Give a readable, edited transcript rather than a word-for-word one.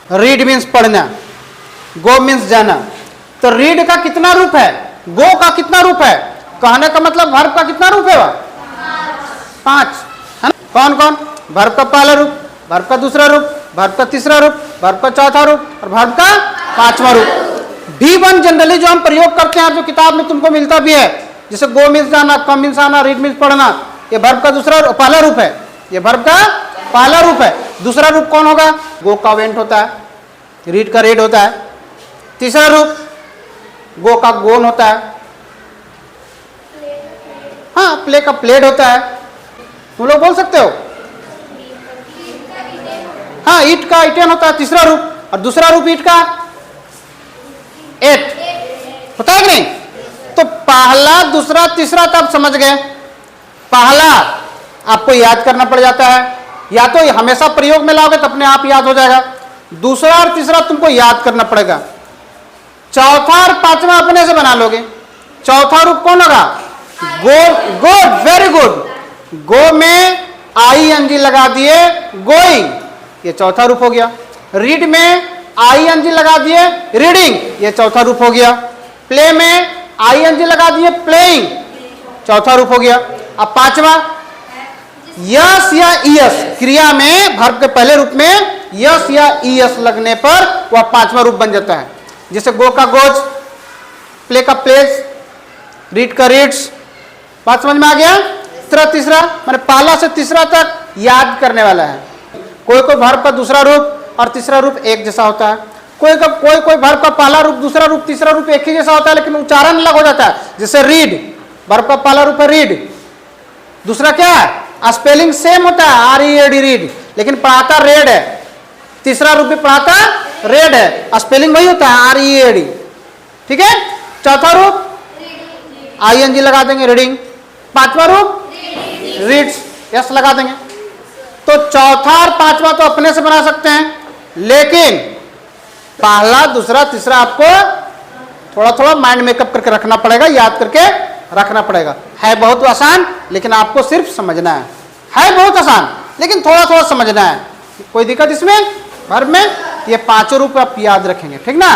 Read means पढ़ना, गो means जाना। तो रीड का कितना रूप है, गो का कितना रूप है? कहने का मतलब वर्ब का कितना रूप है? वह 5 है ना। कौन कौन? वर्ब का पहला रूप, वर्ब का दूसरा रूप, वर्ब का तीसरा रूप, वर्ब का चौथा रूप और वर्ब का 5वां रूप। V1 जनरली जो हम प्रयोग करते हैं, जो किताब में तुमको मिलता भी है, जैसे गो मीन्स जाना, कम मीन्स आना, रीड मीन्स पढ़ना, ये वर्ब का दूसरा पहला रूप है, ये वर्ब का पहला रूप है। दूसरा रूप कौन होगा? गो का वेंट होता है, रीड का रेड होता है। तीसरा रूप गो का गोन होता है, हाँ प्ले का प्लेड होता है। तुम लोग बोल सकते हो? हाँ ईट का इटेन होता है तीसरा रूप, और दूसरा रूप ईट का एट होता है कि नहीं? तो पहला दूसरा तीसरा तब समझ गए। पहला आपको याद करना पड़ जाता है, या तो हमेशा प्रयोग में लाओगे तो अपने आप याद हो जाएगा। दूसरा और तीसरा तुमको याद करना पड़ेगा। चौथा और 5वां अपने से बना लोगे। चौथा रूप कौन होगा? गो, गुड, वेरी गुड। गो में ING लगा दिए, गोइंग, ये चौथा रूप हो गया। रीड में ING लगा दिए, रीडिंग, ये चौथा रूप हो गया। प्ले में ING लगा दिए, प्लेइंग, चौथा रूप हो गया। अब 5वां यस या ईएस, क्रिया में वर्ब के पहले रूप में यस या ईएस लगने पर वह 5वां रूप बन जाता है। जैसे गो का गोज, प्ले का प्लेस, रीड का रीड्स। बात समझ में आ गया? तीसरा मैंने पहला से तीसरा तक याद करने वाला है। कोई कोई वर्ब का दूसरा रूप और तीसरा रूप एक जैसा होता है। कोई वर्ब का पहला रूप, दूसरा रूप, तीसरा रूप एक ही जैसा होता है, लेकिन उच्चारण अलग हो जाता है। जैसे रीड, वर्ब का पहला रूप है रीड, दूसरा क्या है? स्पेलिंग सेम होता है, READ रीड, लेकिन पढ़ाता रेड है। तीसरा रूप भी पढ़ाता रेड है, स्पेलिंग वही होता है, READ। ठीक है। चौथा रूप ING लगा देंगे, रीडिंग। 5वां रूप रीड्स, यस लगा देंगे। तो चौथा और 5वां तो अपने से बना सकते हैं, लेकिन पहला दूसरा तीसरा आपको थोड़ा थोड़ा माइंड मेकअप करके रखना पड़ेगा, याद करके रखना पड़ेगा। है बहुत आसान, लेकिन आपको सिर्फ समझना है बहुत आसान, लेकिन थोड़ा थोड़ा समझना है। कोई दिक्कत इसमें? वर्ब में ये 5 रूप आप याद रखेंगे, ठीक ना।